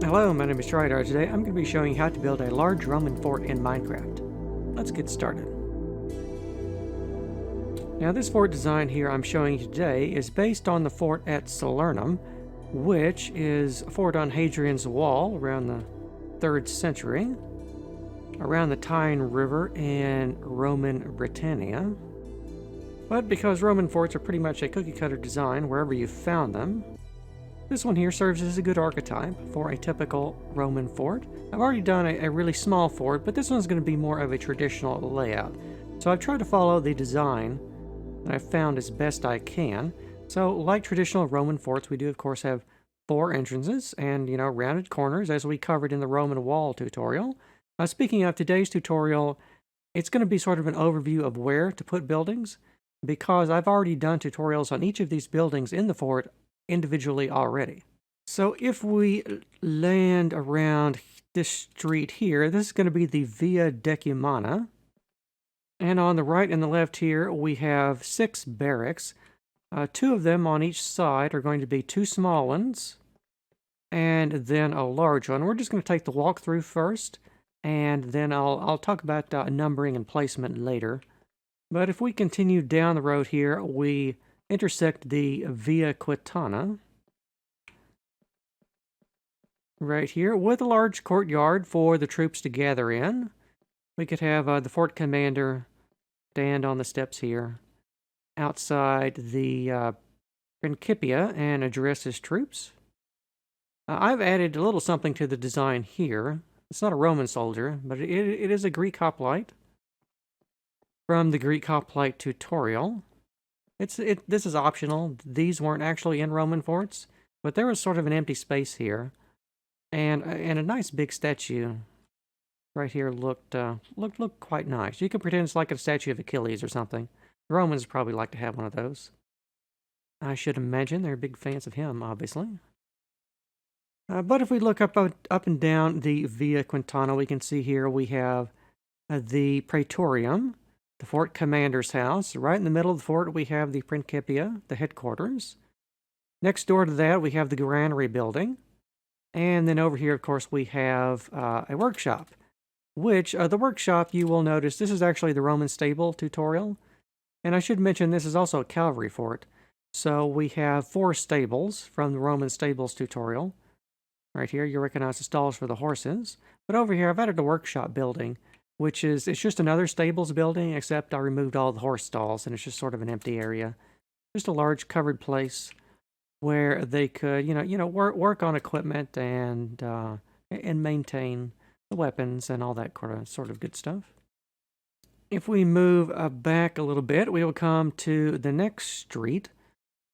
Hello, my name is Trydar. Today I'm going to be showing you how to build a large Roman fort in Minecraft. Let's get started. Now this fort design here I'm showing you today is based on the fort at Salernum, which is a fort on Hadrian's Wall around the 3rd century, around the Tyne River in Roman Britannia. But because Roman forts are pretty much a cookie-cutter design wherever you found them, this one here serves as a good archetype for a typical Roman fort. I've already done a really small fort, but this one's going to be more of a traditional layout. So I've tried to follow the design that I've found as best I can. So like traditional Roman forts, we do of course have 4 entrances and, rounded corners as we covered in the Roman wall tutorial. Speaking of today's tutorial, it's going to be sort of an overview of where to put buildings, because I've already done tutorials on each of these buildings in the fort individually already. So if we land around this street here, this is going to be the Via Decumana. And on the right and the left here, we have 6 barracks. 2 of them on each side are going to be 2 small ones, and then a large one. We're just going to take the walkthrough first, and then I'll talk about numbering and placement later. But if we continue down the road here, we intersect the Via Quitana right here with a large courtyard for the troops to gather in. We could have the fort commander stand on the steps here outside the Principia and address his troops. I've added a little something to the design here. It's not a Roman soldier, but it is a Greek hoplite from the Greek hoplite tutorial. This is optional. These weren't actually in Roman forts, but there was sort of an empty space here, and a nice big statue right here looked quite nice. You could pretend it's like a statue of Achilles or something. The Romans probably like to have one of those. I should imagine they're big fans of him, obviously. But if we look up and down the Via Quintana, we can see here we have the Praetorium, the fort commander's house. Right in the middle of the fort, we have the Principia, the headquarters. Next door to that, we have the granary building. And then over here, of course, we have a workshop, which the workshop, you will notice, this is actually the Roman stable tutorial. And I should mention this is also a cavalry fort. So we have 4 stables from the Roman stables tutorial. Right here, you recognize the stalls for the horses. But over here, I've added a workshop building, which is, it's just another stables building, except I removed all the horse stalls, and it's just sort of an empty area. Just a large covered place where they could, work on equipment and maintain the weapons and all that sort of good stuff. If we move back a little bit, we will come to the next street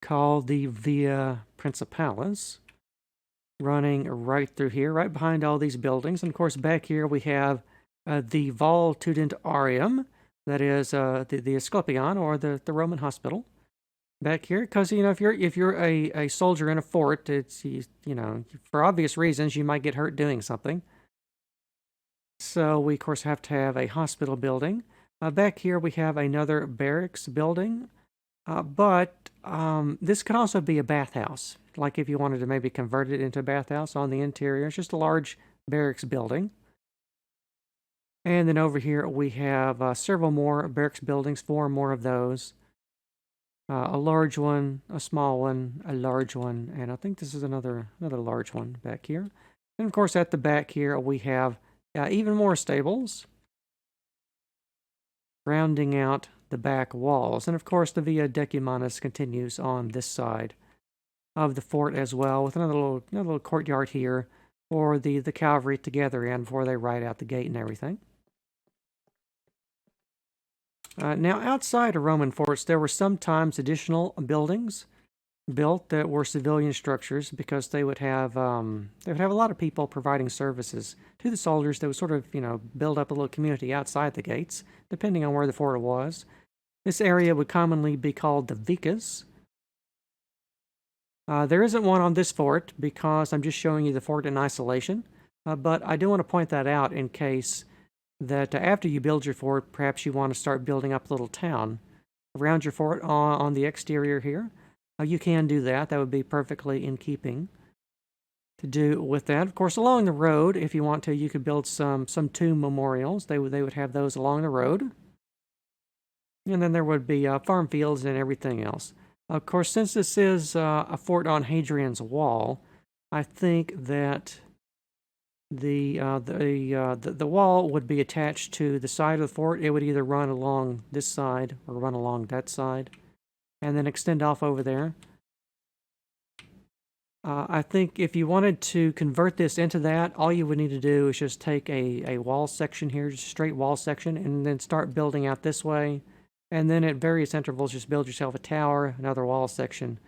called the Via Principalis, running right through here, right behind all these buildings. And of course, back here we have the Val Tudentarium, that is the Asclepion, or the Roman hospital, back here. Because if you're a soldier in a fort, it's for obvious reasons you might get hurt doing something. So we of course have to have a hospital building. Back here we have another barracks building, but this could also be a bathhouse. Like if you wanted to maybe convert it into a bathhouse on the interior, it's just a large barracks building. And then over here we have several more barracks buildings, 4 more of those. A large one, a small one, a large one, and I think this is another large one back here. And of course at the back here we have even more stables, rounding out the back walls. And of course the Via Decumanus continues on this side of the fort as well, with another little courtyard here for the cavalry to gather in before they ride out the gate and everything. Now, outside of Roman forts, there were sometimes additional buildings built that were civilian structures, because they would have a lot of people providing services to the soldiers. That would sort of build up a little community outside the gates, depending on where the fort was. This area would commonly be called the vicus. There isn't one on this fort because I'm just showing you the fort in isolation, but I do want to point that out in case that after you build your fort, perhaps you want to start building up a little town around your fort on the exterior here. You can do that. That would be perfectly in keeping to do with that. Of course, along the road, if you want to, you could build some tomb memorials. They would have those along the road. And then there would be farm fields and everything else. Of course, since this is a fort on Hadrian's Wall, I think that the wall would be attached to the side of the fort. It would either run along this side or run along that side, and then extend off over there. I think if you wanted to convert this into that, all you would need to do is just take a wall section here, just a straight wall section, and then start building out this way. And then at various intervals, just build yourself a tower, another wall section,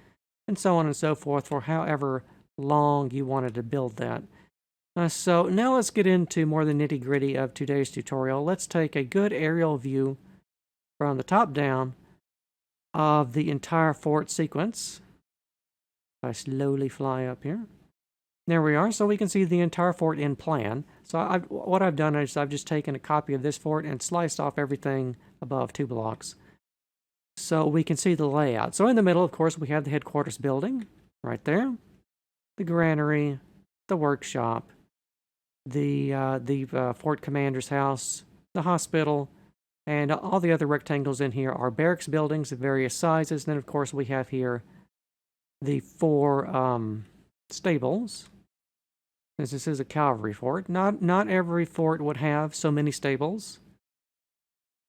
and so on and so forth for however long you wanted to build that. So now let's get into more the nitty-gritty of today's tutorial. Let's take a good aerial view from the top down of the entire fort sequence. I slowly fly up here. There we are, so we can see the entire fort in plan. So what I've done is I've just taken a copy of this fort and sliced off everything above 2 blocks, so we can see the layout. So in the middle, of course, we have the headquarters building, right there, the granary, the workshop, the fort commander's house, the hospital, and all the other rectangles in here are barracks buildings of various sizes. And then, of course, we have here the 4 stables. Since this is a cavalry fort, not every fort would have so many stables.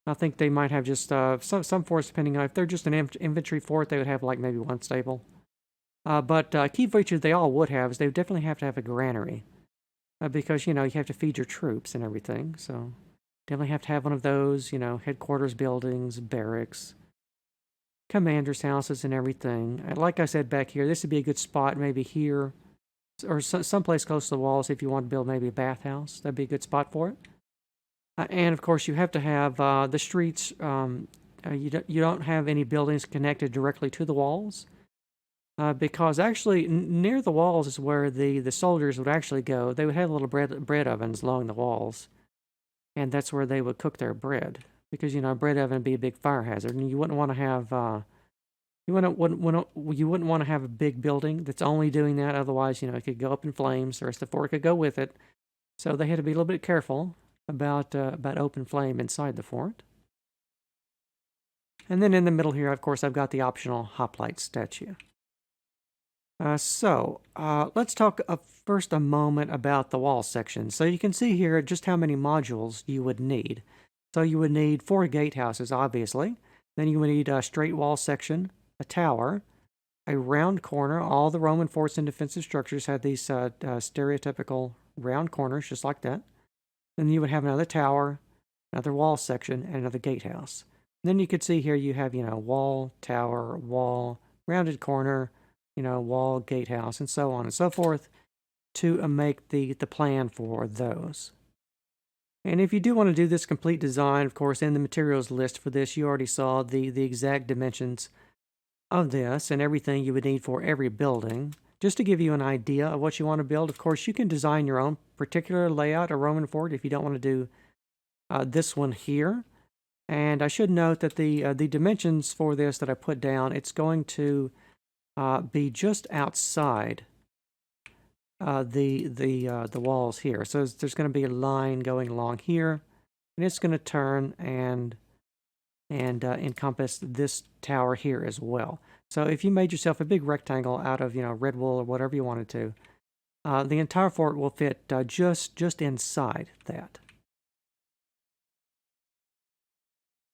I think they might have just some forts, depending on if they're just an infantry fort, they would have like maybe 1 stable. But key feature they all would have is they would definitely have to have a granary, because you have to feed your troops and everything. So definitely have to have one of those. Headquarters buildings, barracks, commanders' houses, and everything. Like I said back here, this would be a good spot, maybe here, or someplace close to the walls if you want to build maybe a bathhouse. That'd be a good spot for it. And of course, you have to have the streets. You don't have any buildings connected directly to the walls, because actually near the walls is where the soldiers would actually go. They would have little bread ovens along the walls, and that's where they would cook their bread. Because a bread oven would be a big fire hazard, and you wouldn't want to have you wouldn't want to have a big building that's only doing that. Otherwise, it could go up in flames. The rest of the fort could go with it. So they had to be a little bit careful about open flame inside the fort. And then in the middle here, of course, I've got the optional hoplite statue. So let's talk first a moment about the wall section. So you can see here just how many modules you would need. So you would need 4 gatehouses, obviously. Then you would need a straight wall section, a tower, a round corner. All the Roman forts and defensive structures had these stereotypical round corners, just like that. Then you would have another tower, another wall section, and another gatehouse. And then you could see here you have, wall, tower, wall, rounded corner, wall, gatehouse, and so on and so forth to make the plan for those. And if you do want to do this complete design, of course, in the materials list for this, you already saw the exact dimensions of this and everything you would need for every building. Just to give you an idea of what you want to build, of course, you can design your own particular layout of Roman fort if you don't want to do this one here. And I should note that the dimensions for this that I put down, it's going to be just outside the walls here. So there's going to be a line going along here, and it's going to turn and encompass this tower here as well. So if you made yourself a big rectangle out of red wool or whatever you wanted to, the entire fort will fit just inside that.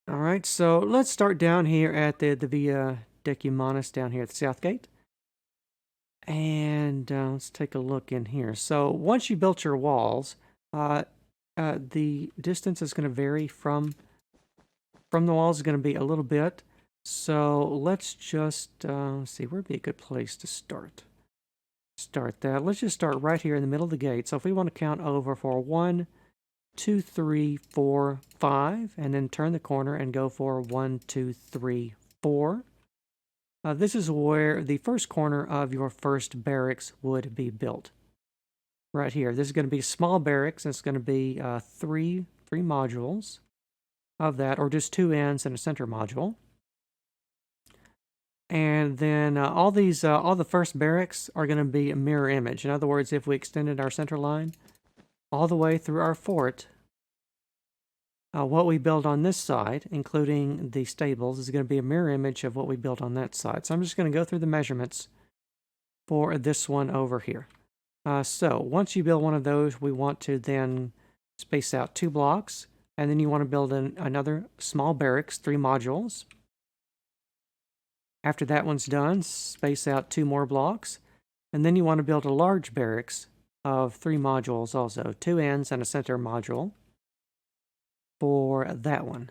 All right, so let's start down here at the Via Decumanus down here at the south gate. And let's take a look in here. So once you built your walls, the distance is going to vary from the walls is going to be a little bit. So let's just see, where would be a good place to start that. Let's just start right here in the middle of the gate. So if we want to count over for 1, 2, 3, 4, 5, and then turn the corner and go for 1, 2, 3, 4. This is where the first corner of your first barracks would be built. Right here. This is going to be small barracks. It's going to be 3 modules of that, or just 2 ends and a center module. And then all the first barracks are going to be a mirror image. In other words, if we extended our center line all the way through our fort, what we build on this side, including the stables, is going to be a mirror image of what we built on that side. So I'm just going to go through the measurements for this one over here. So once you build one of those, we want to then space out 2 blocks, and then you want to build another small barracks, 3 modules. After that one's done, space out 2 more blocks, and then you want to build a large barracks of 3 modules also, 2 ends and a center module for that one.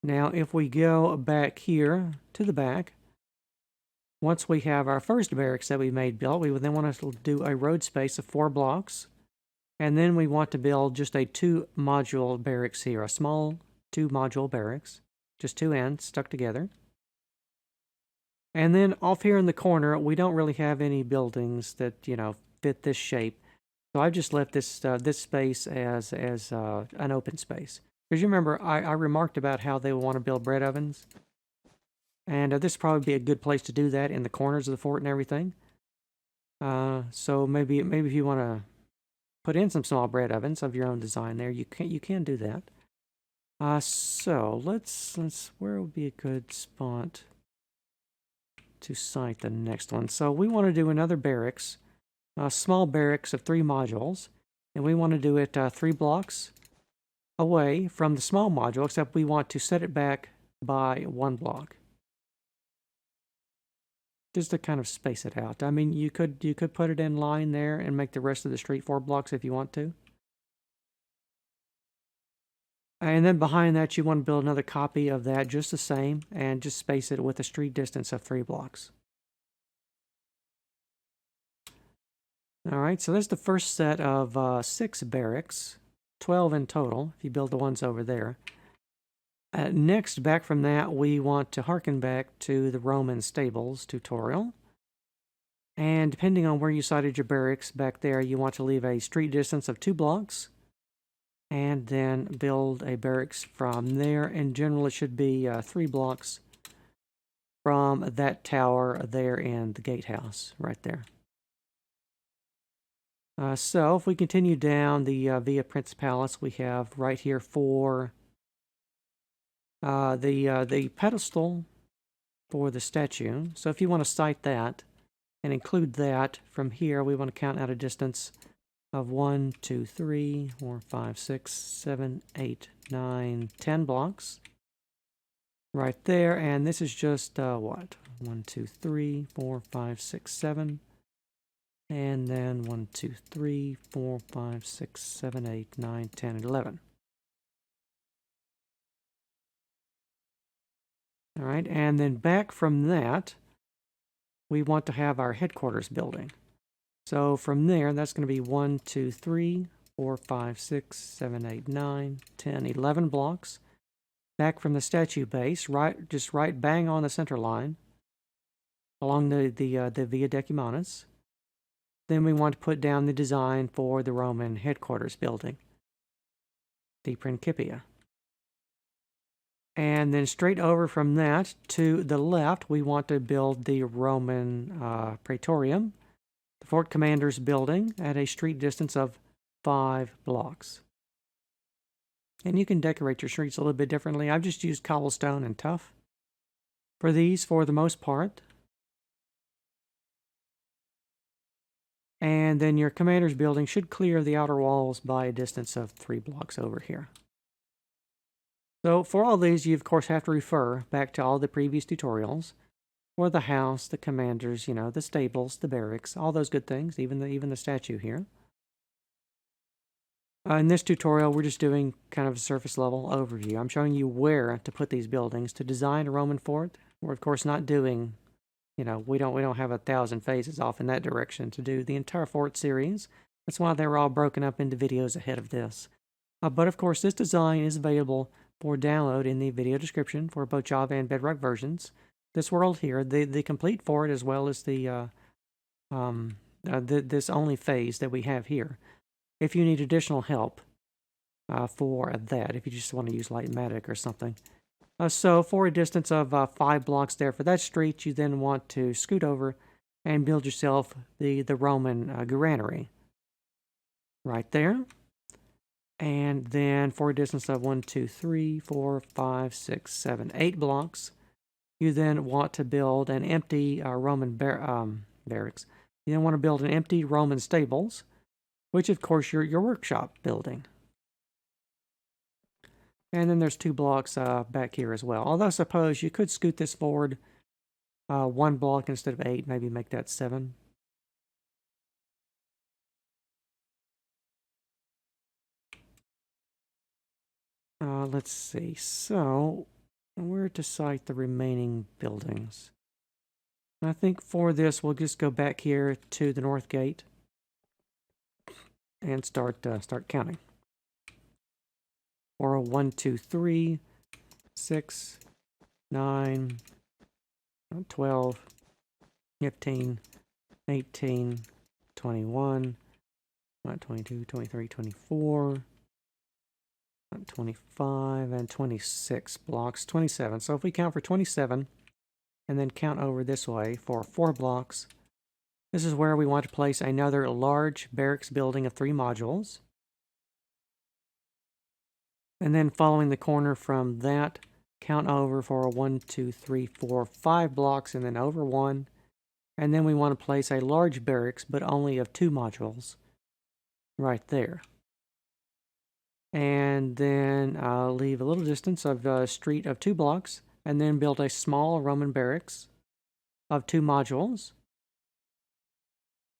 Now if we go back here to the back, once we have our first barracks that we made built, we would then want to do a road space of 4 blocks, and then we want to build just a 2 module barracks here, a small 2 module barracks, just 2 ends stuck together. And then off here in the corner, we don't really have any buildings that, fit this shape. So I've just left this this space as an open space. Because you remember, I remarked about how they want to build bread ovens. And this would probably be a good place to do that in the corners of the fort and everything. So maybe if you want to put in some small bread ovens of your own design there, you can do that. So let's where would be a good spot to site the next one? So we want to do another barracks, a small barracks of 3 modules, and we want to do it 3 blocks away from the small module, except we want to set it back by 1 block. Just to kind of space it out. I mean, you could put it in line there and make the rest of the street 4 blocks if you want to. And then behind that, you want to build another copy of that just the same, and just space it with a street distance of 3 blocks. All right, so that's the first set of 6 barracks, 12 in total, if you build the ones over there. Next, back from that, we want to harken back to the Roman stables tutorial. And depending on where you sited your barracks back there, you want to leave a street distance of 2 blocks. And then build a barracks from there. In general, it should be 3 blocks from that tower there in the gatehouse right there. So if we continue down the Via Principalis, we have right here for the pedestal for the statue. So if you want to site that and include that from here, we want to count out a distance of 1, 2, 3, 4, 5, 6, 7, 8, 9, 10 blocks right there. And this is just what? 1, 2, 3, 4, 5, 6, 7. And then 1, 2, 3, 4, 5, 6, 7, 8, 9, 10, 11. All right, and then back from that, we want to have our headquarters building. So from there, that's going to be 1, 2, 3, 4, 5, 6, 7, 8, 9, 10, 11 blocks. Back from the statue base, just right bang on the center line along the Via Decimanus. Then we want to put down the design for the Roman headquarters building, the Principia. And then straight over from that to the left, we want to build the Roman Praetorium, the Fort Commander's building, at a street distance of 5 blocks. And you can decorate your streets a little bit differently. I've just used cobblestone and tuff for these for the most part. And then your commander's building should clear the outer walls by a distance of 3 blocks over here. So for all these, you of course have to refer back to all the previous tutorials for the house, the commanders, the stables, the barracks, all those good things, even the statue here. In this tutorial, we're just doing kind of a surface level overview. I'm showing you where to put these buildings to design a Roman fort. We're of course not doing, we don't have 1,000 phases off in that direction to do the entire fort series. That's why they were all broken up into videos ahead of this. But of course, this design is available for download in the video description for both Java and Bedrock versions. This world here, the complete fort, as well as the this only phase that we have here. If you need additional help for that, if you just want to use Lightmatic or something, So for a distance of 5 blocks there for that street, you then want to scoot over and build yourself the Roman granary right there. And then for a distance of 1, 2, 3, 4, 5, 6, 7, 8 blocks, you then want to build an empty Roman barracks. You then want to build an empty Roman stables, which of course your workshop building. And then there's 2 blocks back here as well. Although I suppose you could scoot this forward 1 block instead of 8, maybe make that 7. Let's see. So, where to site the remaining buildings? I think for this, we'll just go back here to the north gate and start counting. Or 1, 2, 3, 6, 9, 12, 15, 18, 21, 22, 23, 24, 25, and 26 blocks, 27. So if we count for 27, and then count over this way for 4 blocks, this is where we want to place another large barracks building of 3 modules. And then following the corner from that, count over for 1, 2, 3, 4, 5 blocks, and then over 1. And then we want to place a large barracks, but only of 2 modules, right there. And then leave a little distance of a street of 2 blocks, and then build a small Roman barracks of 2 modules.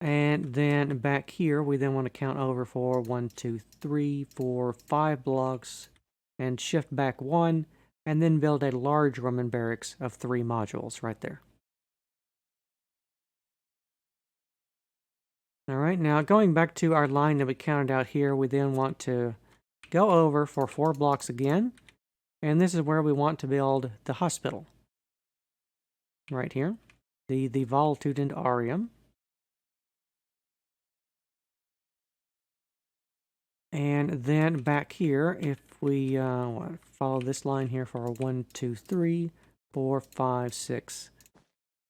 And then back here, we then want to count over for 1, 2, 3, 4, 5 blocks, and shift back 1, and then build a large Roman barracks of 3 modules right there. All right, now going back to our line that we counted out here, we then want to go over for 4 blocks again, and this is where we want to build the hospital. Right here, the Voltudentarium. And then back here, if we follow this line here for 1, 2, 3, 4, 5, 6,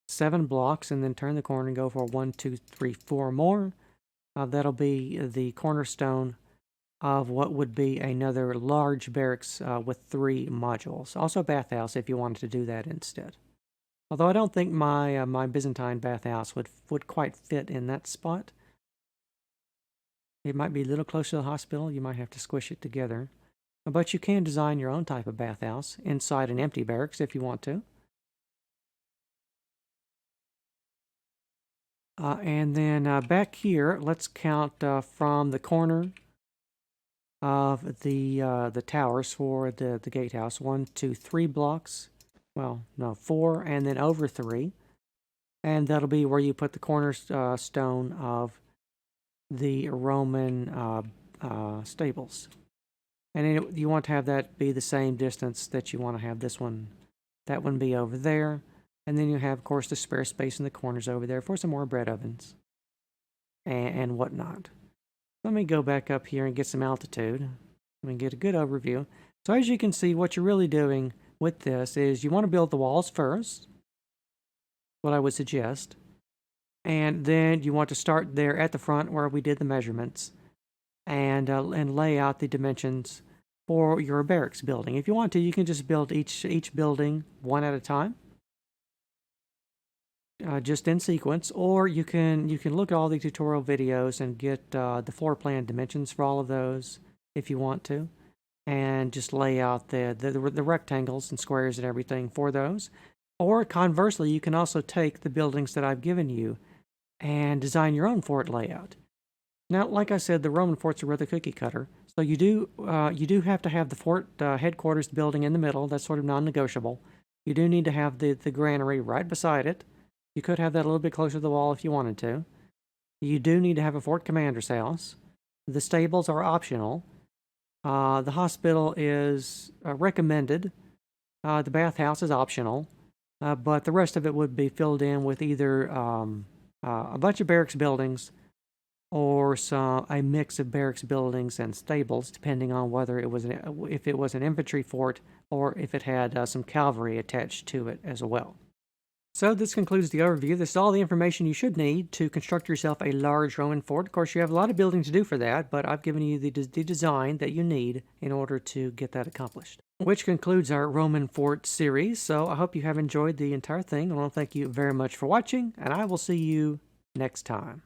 7 blocks, and then turn the corner and go for 1, 2, 3, 4 more, that'll be the cornerstone of what would be another large barracks with 3 modules. Also a bathhouse if you wanted to do that instead. Although I don't think my my Byzantine bathhouse would quite fit in that spot. It might be a little closer to the hospital. You might have to squish it together. But you can design your own type of bathhouse inside an empty barracks if you want to. And then back here, let's count from the corner of the towers for the gatehouse. 1, 2, 3 blocks. Well, no, 4, and then over 3. And that'll be where you put the cornerstone of the Roman stables. And you want to have that be the same distance that you want to have this one, that one be over there. And then you have, of course, the spare space in the corners over there for some more bread ovens and whatnot. Let me go back up here and get some altitude. Let me get a good overview. So as you can see, what you're really doing with this is you want to build the walls first, what I would suggest. And then you want to start there at the front where we did the measurements and lay out the dimensions for your barracks building. If you want to, you can just build each building one at a time, just in sequence, or you can look at all the tutorial videos and get the floor plan dimensions for all of those if you want to, and just lay out the rectangles and squares and everything for those. Or conversely, you can also take the buildings that I've given you and design your own fort layout. Now, like I said, the Roman forts are rather cookie cutter, so you do have to have the fort headquarters building in the middle. That's sort of non-negotiable. You do need to have the granary right beside it. You could have that a little bit closer to the wall if you wanted to. You do need to have a fort commander's house. The stables are optional. The hospital is recommended. The bathhouse is optional. But the rest of it would be filled in with either a bunch of barracks buildings or a mix of barracks buildings and stables, depending on whether it was if it was an infantry fort or if it had some cavalry attached to it as well. So this concludes the overview. This is all the information you should need to construct yourself a large Roman fort. Of course, you have a lot of building to do for that, but I've given you the design that you need in order to get that accomplished. Which concludes our Roman fort series. So I hope you have enjoyed the entire thing. I want to thank you very much for watching, and I will see you next time.